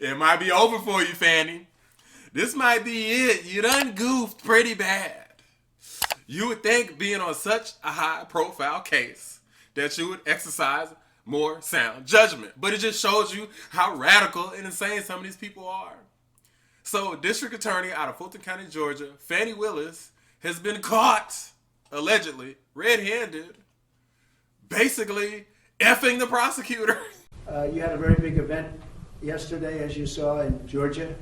It might be over for you, Fani. This might be it. You done goofed pretty bad. You would think being on such a high-profile case that you would exercise more sound judgment. But it just shows you how radical and insane some of these people are. So, District Attorney out of Fulton County, Georgia, Fani Willis, has been caught, allegedly, red-handed, basically effing the prosecutor. You had a very big event yesterday, as you saw, in Georgia,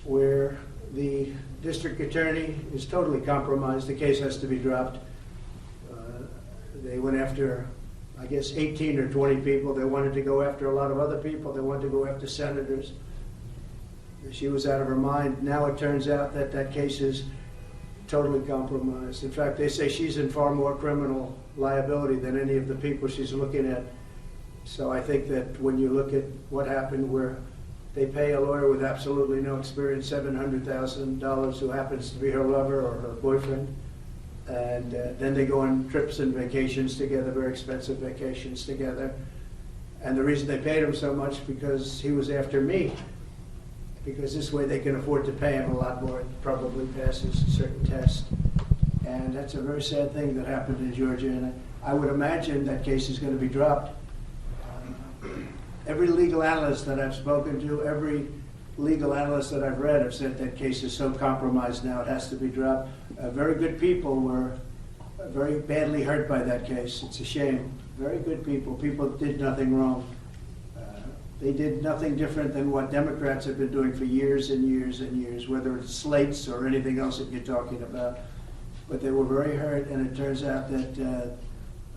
where the district attorney is totally compromised. The case has to be dropped. They went after, I guess, 18 or 20 people. They wanted to go after a lot of other people. They wanted to go after senators. She was out of her mind. Now it turns out that that case is totally compromised. In fact, they say she's in far more criminal liability than any of the people she's looking at. So I think that when you look at what happened, where they pay a lawyer with absolutely no experience $700,000 who happens to be her lover or her boyfriend, and then they go on trips and vacations together, very expensive vacations together. And the reason they paid him so much because he was after me, because this way they can afford to pay him a lot more. It probably passes a certain test. And that's a very sad thing that happened in Georgia, and I would imagine that case is going to be dropped. Every legal analyst that I've spoken to, every legal analyst that I've read have said that case is so compromised now it has to be dropped. Very good people were very badly hurt by that case. It's a shame. Very good people. People did nothing wrong. They did nothing different than what Democrats have been doing for years and years and years, whether it's slates or anything else that you're talking about. But they were very hurt, and it turns out that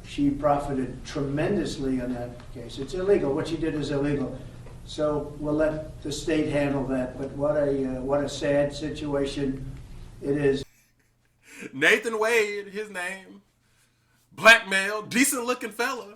she profited tremendously on that case. It's illegal. What she did is illegal. So we'll let the state handle that. But what a sad situation it is. Nathan Wade, his name, black male, decent looking fella.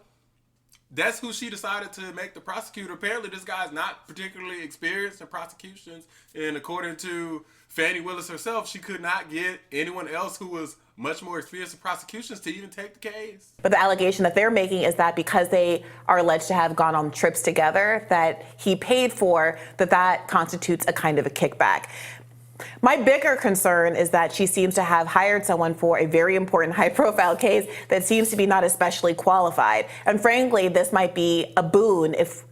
That's who she decided to make the prosecutor. Apparently this guy's not particularly experienced in prosecutions. And according to Fani Willis herself, she could not get anyone else who was much more experienced in prosecutions to even take the case. But the allegation that they're making is that because they are alleged to have gone on trips together that he paid for, that constitutes a kind of a kickback. My bigger concern is that she seems to have hired someone for a very important high-profile case that seems to be not especially qualified. And frankly, this might be a boon if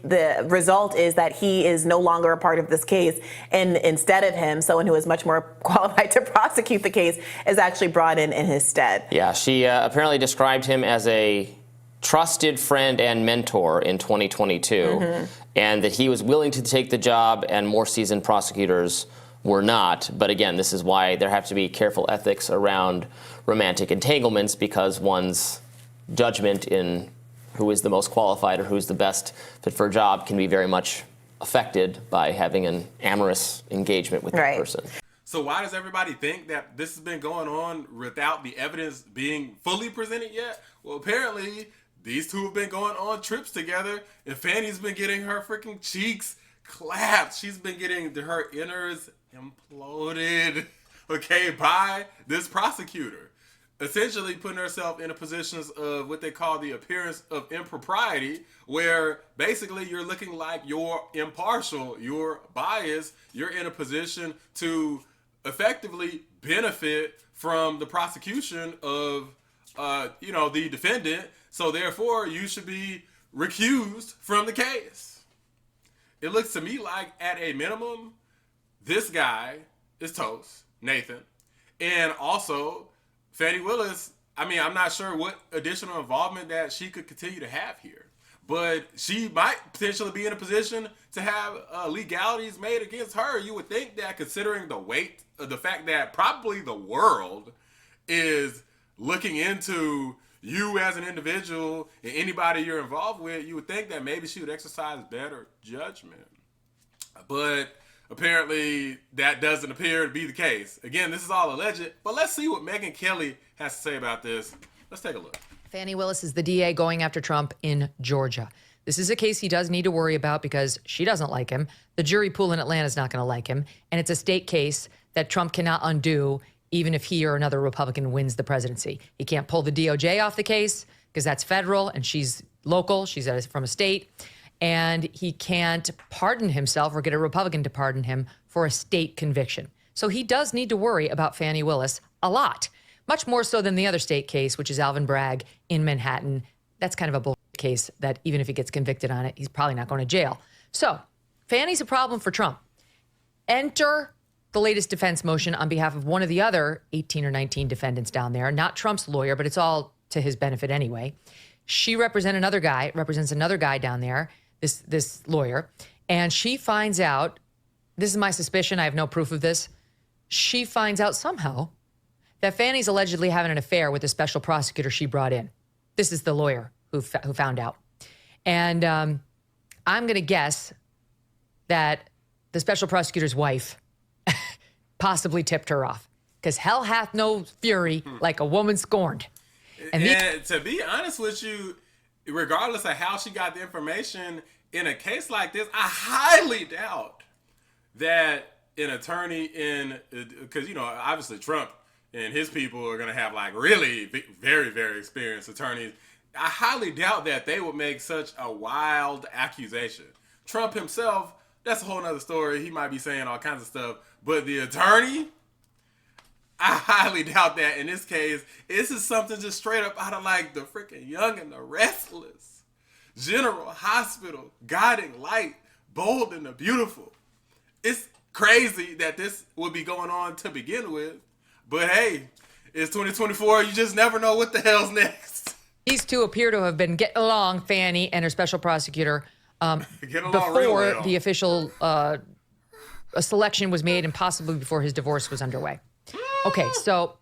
the result is that he is no longer a part of this case, and instead of him, someone who is much more qualified to prosecute the case is actually brought in his stead. Yeah, she apparently described him as a trusted friend and mentor in 2022, and that he was willing to take the job and more seasoned prosecutors were not. But again, this is why there have to be careful ethics around romantic entanglements, because one's judgment in who is the most qualified or who's the best fit for a job can be very much affected by having an amorous engagement with that person. So why does everybody think that this has been going on without the evidence being fully presented yet? Well, apparently these two have been going on trips together, and Fani's been getting her freaking cheeks clapped. She's been getting her innards imploded, okay, by this prosecutor. Essentially putting herself in a positions of what they call the appearance of impropriety, where basically you're looking like you're impartial, you're biased, you're in a position to effectively benefit from the prosecution of, the defendant. So therefore, you should be recused from the case. It looks to me like, at a minimum, this guy is toast, Nathan, and also Fani Willis. I mean, I'm not sure what additional involvement that she could continue to have here, but she might potentially be in a position to have legalities made against her. You would think that, considering the weight of the fact that probably the world is looking into you as an individual and anybody you're involved with, you would think that maybe she would exercise better judgment. But apparently that doesn't appear to be the case. Again, this is all alleged, but let's see what Megyn Kelly has to say about this. Let's take a look. Fani Willis is the DA going after Trump in Georgia. This is a case he does need to worry about because she doesn't like him. The jury pool in Atlanta is not going to like him. And it's a state case that Trump cannot undo even if he or another Republican wins the presidency. He can't pull the DOJ off the case because that's federal, and she's local. She's from a state. And he can't pardon himself or get a Republican to pardon him for a state conviction. So he does need to worry about Fani Willis a lot, much more so than the other state case, which is Alvin Bragg in Manhattan. That's kind of a bullshit case that even if he gets convicted on it, he's probably not going to jail. So Fani's a problem for Trump. Enter the latest defense motion on behalf of one of the other 18 or 19 defendants down there, not Trump's lawyer, but it's all to his benefit anyway. She represents another guy down there, this lawyer, and she finds out, this is my suspicion, I have no proof of this, she finds out somehow that Fani's allegedly having an affair with the special prosecutor she brought in. This is the lawyer who found out. And I'm going to guess that the special prosecutor's wife possibly tipped her off, because hell hath no fury like a woman scorned. And to be honest with you, regardless of how she got the information, in a case like this, I highly doubt that an attorney because, obviously Trump and his people are going to have like really very, very experienced attorneys. I highly doubt that they would make such a wild accusation. Trump himself, that's a whole nother story. He might be saying all kinds of stuff, but the attorney, I highly doubt that in this case. This is something just straight up out of like the freaking Young and the Restless. General Hospital, guiding light, bold and the beautiful. It's crazy that this would be going on to begin with. But hey, it's 2024. You just never know what the hell's next. These two appear to have been getting along, Fani and her special prosecutor, before the official selection was made and possibly before his divorce was underway. Okay, so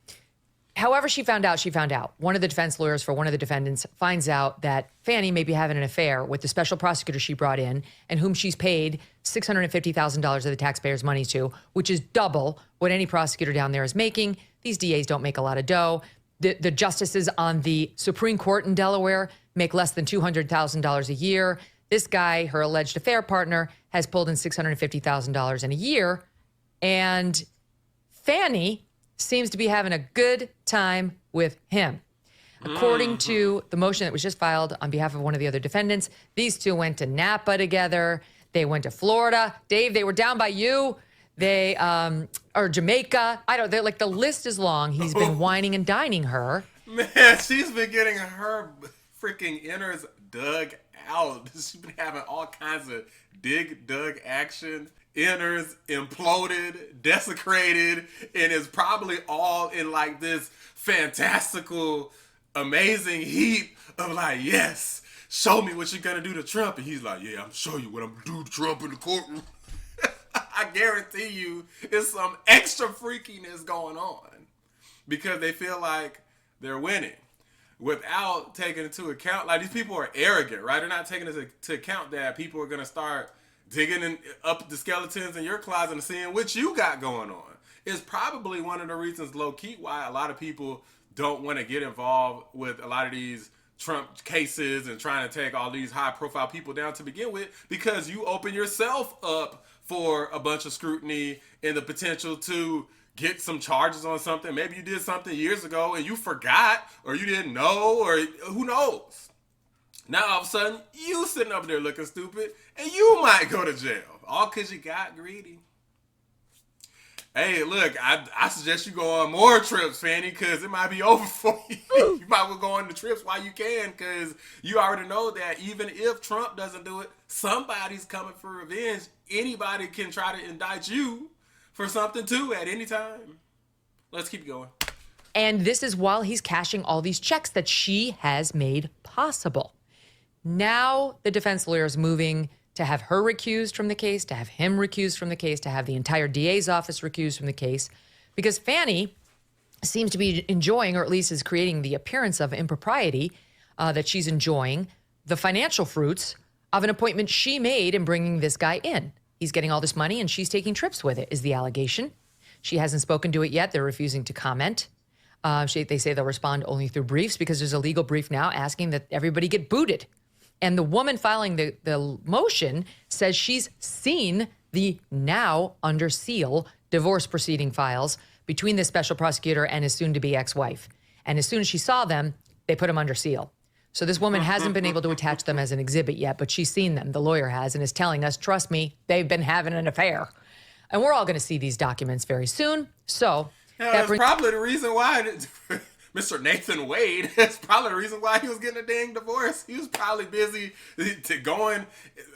however she found out. One of the defense lawyers for one of the defendants finds out that Fani may be having an affair with the special prosecutor she brought in and whom she's paid $650,000 of the taxpayers' money to, which is double what any prosecutor down there is making. These DAs don't make a lot of dough. The justices on the Supreme Court in Delaware make less than $200,000 a year. This guy, her alleged affair partner, has pulled in $650,000 in a year. And Fani seems to be having a good time with him. According to the motion that was just filed on behalf of one of the other defendants, these two went to Napa together. They went to Florida. Dave, they were down by you. They, or Jamaica. They're like, the list is long. He's been whining and dining her. Man, she's been getting her freaking innards dug out. She's been having all kinds of dug action. Innards imploded, desecrated, and is probably all in like this fantastical, amazing heap of like, yes, show me what you're gonna do to Trump. And he's like, yeah, I'm gonna show you what I'm gonna do to Trump in the courtroom. I guarantee you it's some extra freakiness going on because they feel like they're winning without taking into account, like, these people are arrogant, right? They're not taking into account that people are gonna start digging up the skeletons in your closet and seeing what you got going on. It's probably one of the reasons, low-key, why a lot of people don't want to get involved with a lot of these Trump cases and trying to take all these high-profile people down to begin with, because you open yourself up for a bunch of scrutiny and the potential to get some charges on something. Maybe you did something years ago and you forgot, or you didn't know, or who knows. Now, all of a sudden, you sitting up there looking stupid, and you might go to jail, all because you got greedy. Hey, look, I suggest you go on more trips, Fani, because it might be over for you. You might well go on the trips while you can, because you already know that even if Trump doesn't do it, somebody's coming for revenge. Anybody can try to indict you for something, too, at any time. Let's keep going. And this is while he's cashing all these checks that she has made possible. Now the defense lawyer is moving to have her recused from the case, to have him recused from the case, to have the entire DA's office recused from the case, because Fani seems to be enjoying, or at least is creating the appearance of impropriety, that she's enjoying the financial fruits of an appointment she made in bringing this guy in. He's getting all this money and she's taking trips with it, is the allegation. She hasn't spoken to it yet. They're refusing to comment. They say they'll respond only through briefs, because there's a legal brief now asking that everybody get booted. And the woman filing the motion says she's seen the now under seal divorce proceeding files between the special prosecutor and his soon-to-be ex-wife. And as soon as she saw them, they put him under seal. So this woman hasn't been able to attach them as an exhibit yet, but she's seen them. The lawyer has and is telling us, trust me, they've been having an affair. And we're all going to see these documents very soon. So that's probably the reason why Mr. Nathan Wade, that's probably the reason why he was getting a dang divorce. He was probably busy going,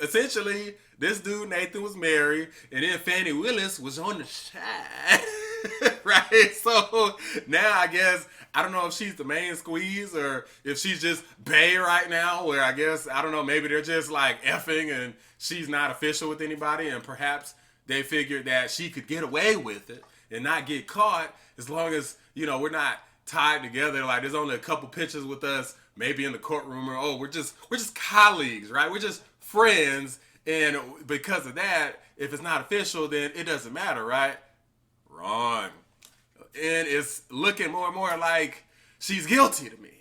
essentially, this dude Nathan was married, and then Fani Willis was on the side. Right? So now I guess, I don't know if she's the main squeeze or if she's just bae right now, where I guess, I don't know, maybe they're just like effing and she's not official with anybody, and perhaps they figured that she could get away with it and not get caught as long as, we're not tied together. Like, there's only a couple pictures with us, maybe in the courtroom, or we're just colleagues, right? We're just friends, and because of that, if it's not official, then it doesn't matter, right? Wrong. And it's looking more and more like she's guilty to me.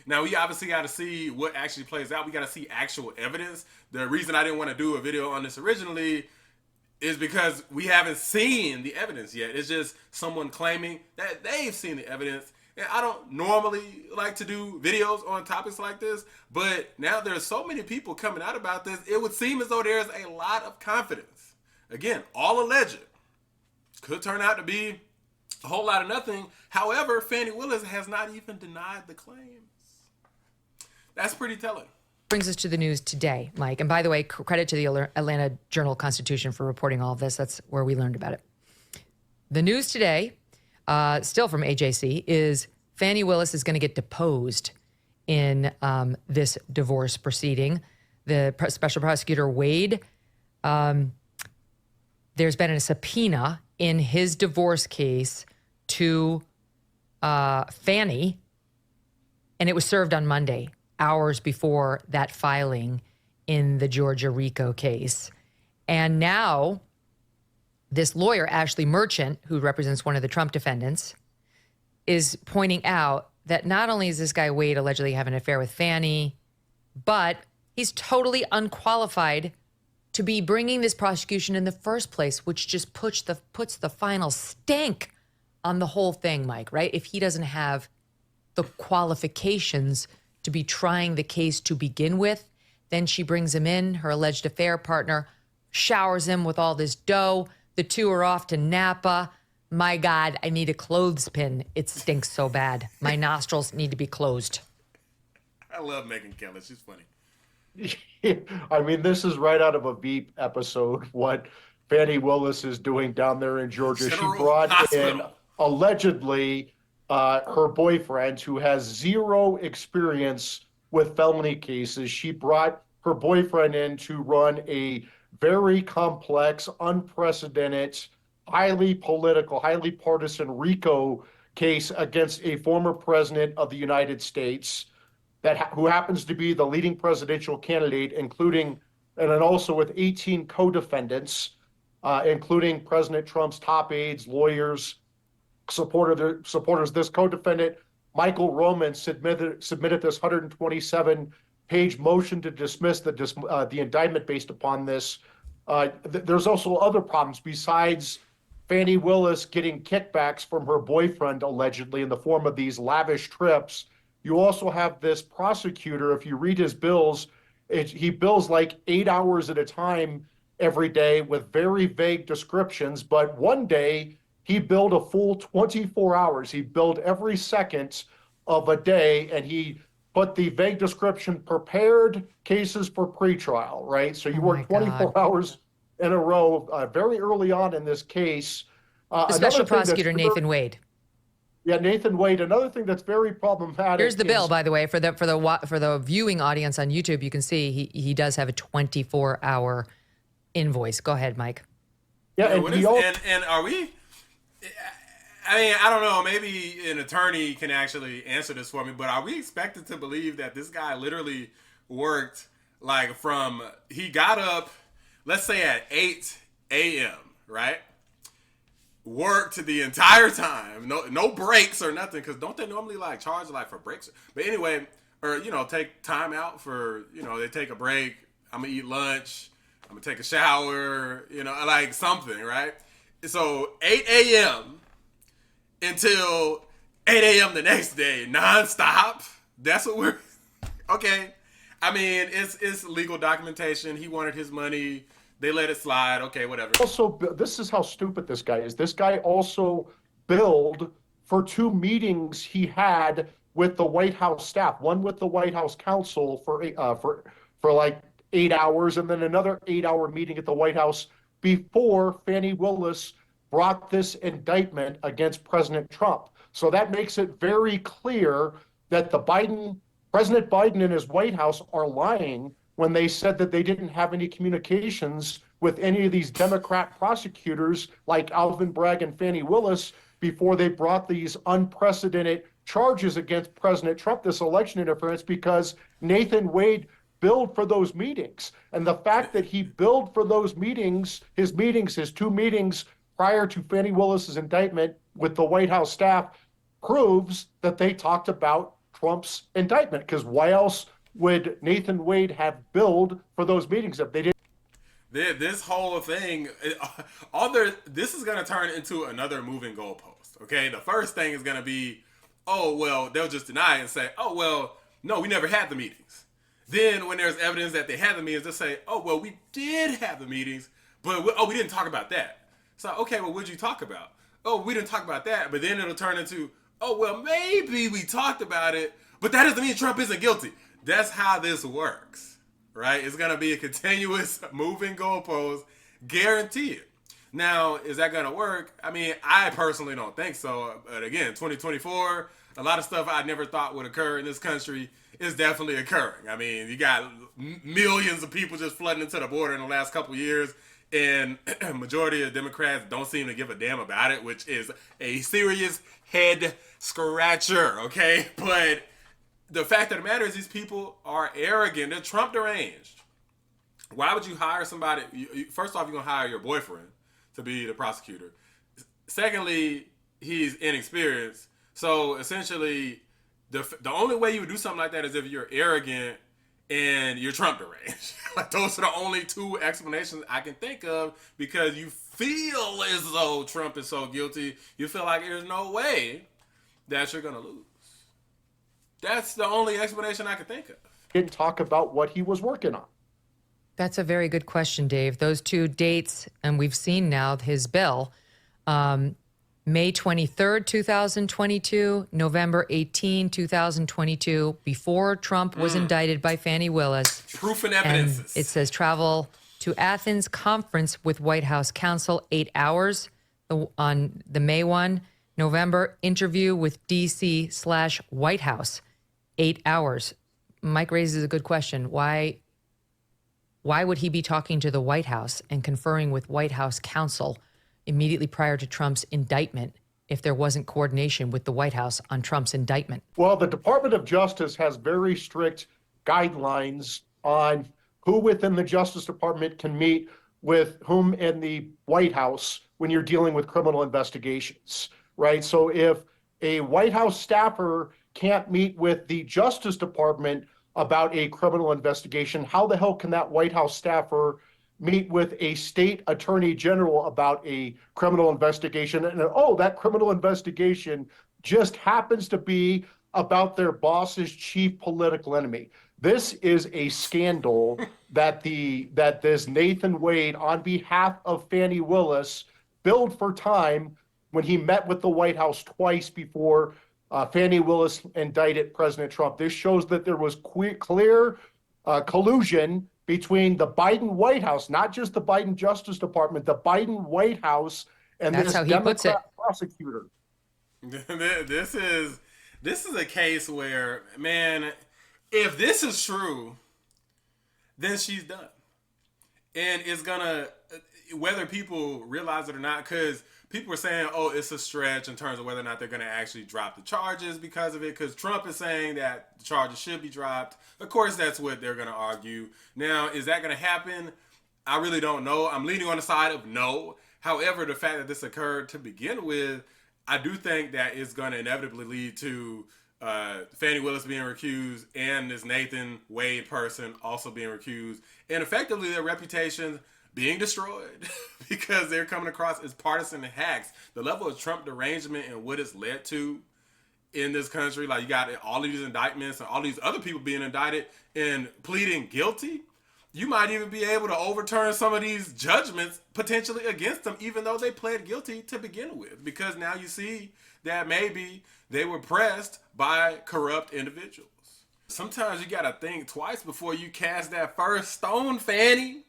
Now, we obviously got to see what actually plays out. We got to see actual evidence. The reason I didn't want to do a video on this originally is because we haven't seen the evidence yet. It's just someone claiming that they've seen the evidence. And I don't normally like to do videos on topics like this, but now there's so many people coming out about this, it would seem as though there's a lot of confidence. Again, all alleged. Could turn out to be a whole lot of nothing. However, Fani Willis has not even denied the claims. That's pretty telling. Brings us to the news today, Mike. And by the way, credit to the Atlanta Journal-Constitution for reporting all of this. That's where we learned about it. The news today, still from AJC, is Fani Willis is going to get deposed in this divorce proceeding. The special prosecutor Wade, there's been a subpoena in his divorce case to Fani, and it was served on Monday, hours before that filing in the Georgia RICO case. And now this lawyer, Ashley Merchant, who represents one of the Trump defendants, is pointing out that not only is this guy Wade allegedly having an affair with Fani, but he's totally unqualified to be bringing this prosecution in the first place, which just puts the final stank on the whole thing, Mike, right? If he doesn't have the qualifications to be trying the case to begin with, then she brings him in, her alleged affair partner, showers him with all this dough. The two are off to Napa. My God, I need a clothespin. It stinks so bad. My nostrils need to be closed. I love Megan Kelly. She's funny. I mean, this is right out of a Veep episode, what Fani Willis is doing down there in Georgia. General She brought Hospital. in, allegedly, her boyfriend, who has zero experience with felony cases. She brought her boyfriend in to run a very complex, unprecedented, highly political, highly partisan RICO case against a former president of the United States who happens to be the leading presidential candidate, including, and then also with 18 co-defendants, including President Trump's top aides, lawyers, supporters. This co-defendant, Michael Roman, submitted this 127-page motion to dismiss the indictment based upon this. There's also other problems besides Fani Willis getting kickbacks from her boyfriend, allegedly, in the form of these lavish trips. You also have this prosecutor, if you read his bills, he bills like 8 hours at a time every day with very vague descriptions. But one day he billed a full 24 hours. He billed every second of a day, and he put the vague description, prepared cases for pretrial, right? So you work 24 hours in a row very early on in this case. The special prosecutor, Nathan Wade. Yeah, Nathan Wade. Another thing that's very problematic. Here's the bill, by the way, for the viewing audience on YouTube. You can see he does have a 24-hour invoice. Go ahead, Mike. Yeah, and are we? I mean, I don't know. Maybe an attorney can actually answer this for me. But are we expected to believe that this guy literally worked like he got up, let's say at 8 a.m., right? Worked the entire time, no breaks or nothing, because don't they normally like charge like for breaks? But anyway, or take time out for they take a break. I'm gonna eat lunch. I'm gonna take a shower. Like something, right? So 8 a.m. until 8 a.m. the next day, nonstop. That's what Okay. I mean, it's legal documentation. He wanted his money. They let it slide. Okay, whatever. Also, this is how stupid this guy is. This guy also billed for 2 meetings he had with the White House staff. One with the White House counsel for like 8 hours, and then another 8-hour meeting at the White House before Fani Willis brought this indictment against President Trump. So that makes it very clear that President Biden and his White House are lying when they said that they didn't have any communications with any of these Democrat prosecutors like Alvin Bragg and Fani Willis before they brought these unprecedented charges against President Trump, this election interference, because Nathan Wade billed for those meetings. And the fact that he billed for those meetings, his 2 meetings prior to Fani Willis's indictment with the White House staff, proves that they talked about Trump's indictment. Because why else would Nathan Wade have billed for those meetings if they didn't? This whole thing, this is going to turn into another moving goalpost. Okay, the first thing is going to be, oh well, they'll just deny it and say, oh well, no, we never had the meetings. Then when there's evidence that they had the meetings, they'll say, oh well, we did have the meetings, but we didn't talk about that. So okay, well, what'd you talk about? Oh, we didn't talk about that. But then it'll turn into, oh well, maybe we talked about it, but that doesn't mean Trump isn't guilty. That's how this works. Right? It's going to be a continuous moving goalpost, guaranteed. Now, is that going to work? I mean, I personally don't think so. But again, 2024, a lot of stuff I never thought would occur in this country is definitely occurring. I mean, you got millions of people just flooding into the border in the last couple of years, and majority of Democrats don't seem to give a damn about it, which is a serious head scratcher, okay? But the fact of the matter is these people are arrogant. They're Trump deranged. Why would you hire somebody? First off, you're going to hire your boyfriend to be the prosecutor. Secondly, he's inexperienced. So essentially, the only way you would do something like that is if you're arrogant and you're Trump deranged. Like, those are the only two explanations I can think of, because you feel as though Trump is so guilty. You feel like there's no way that you're going to lose. That's the only explanation I can think of. Didn't talk about what he was working on. That's a very good question, Dave. Those two dates, and we've seen now his bill, May 23rd, 2022, November 18, 2022, before Trump was indicted by Fani Willis. Proof and evidence. And it says travel to Athens, conference with White House counsel, 8 hours on the May one. November, interview with DC/White House, 8 hours. Mike raises a good question. Why would he be talking to the White House and conferring with White House counsel immediately prior to Trump's indictment if there wasn't coordination with the White House on Trump's indictment? Well, the Department of Justice has very strict guidelines on who within the Justice Department can meet with whom in the White House when you're dealing with criminal investigations, right? So if a White House staffer can't meet with the Justice Department about a criminal investigation, how the hell can that White House staffer meet with a state attorney general about a criminal investigation? And oh, that criminal investigation just happens to be about their boss's chief political enemy. This is a scandal that this Nathan Wade, on behalf of Fani Willis, billed for time when he met with the White House twice before Fani Willis indicted President Trump. This shows that there was clear collusion between the Biden White House, not just the Biden Justice Department, the Biden White House, and That's this how he Democrat puts it. prosecutor. This is a case where, man, if this is true, then she's done. And it's gonna, whether people realize it or not, because people are saying, oh, it's a stretch in terms of whether or not they're going to actually drop the charges because of it, because Trump is saying that the charges should be dropped. Of course, that's what they're going to argue. Now, is that going to happen? I really don't know. I'm leaning on the side of no. However, the fact that this occurred to begin with, I do think that it's going to inevitably lead to Fani Willis being recused and this Nathan Wade person also being recused, and effectively their reputations being destroyed because they're coming across as partisan hacks. The level of Trump derangement and what it's led to in this country, like you got all of these indictments and all these other people being indicted and pleading guilty, you might even be able to overturn some of these judgments potentially against them, even though they pled guilty to begin with, because now you see that maybe they were pressed by corrupt individuals. Sometimes you gotta think twice before you cast that first stone, Fani.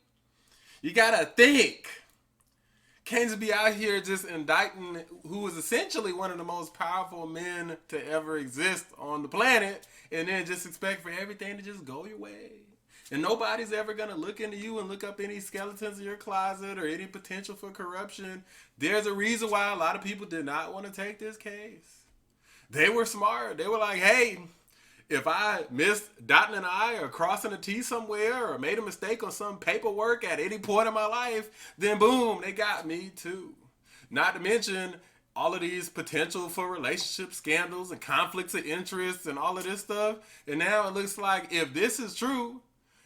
You gotta think. Can't just be out here just indicting who is essentially one of the most powerful men to ever exist on the planet, and then just expect for everything to just go your way. And nobody's ever gonna look into you and look up any skeletons in your closet or any potential for corruption. There's a reason why a lot of people did not want to take this case. They were smart. They were like, hey, if I missed dotting an I or crossing a T somewhere or made a mistake on some paperwork at any point in my life, then boom, they got me too. Not to mention all of these potential for relationship scandals and conflicts of interest and all of this stuff. And now it looks like if this is true,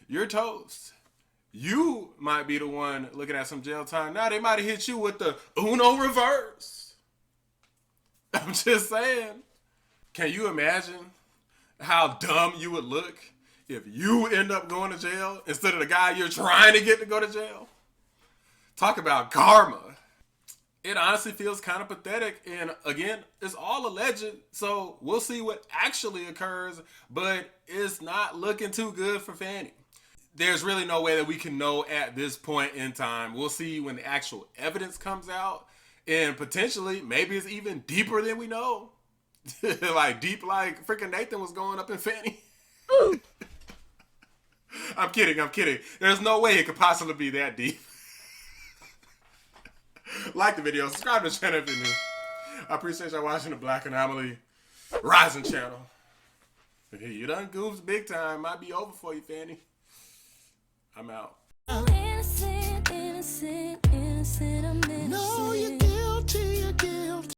you're toast. You might be the one looking at some jail time. Now they might have hit you with the Uno reverse. I'm just saying. Can you imagine how dumb you would look if you end up going to jail instead of the guy you're trying to get to go to jail? Talk about karma. It honestly feels kind of pathetic. And again, it's all alleged. So we'll see what actually occurs, but it's not looking too good for Fani. There's really no way that we can know at this point in time. We'll see when the actual evidence comes out, and potentially maybe it's even deeper than we know. Like deep, like freaking Nathan was going up in Fani. I'm kidding. There's no way it could possibly be that deep. Like the video, subscribe to the channel if you're new. I appreciate y'all watching the Black Anomaly Rising channel. Hey, you done goofed big time. Might be over for you, Fani. I'm out. Innocent, innocent, innocent, I'm innocent. No, you're guilty, you're guilty.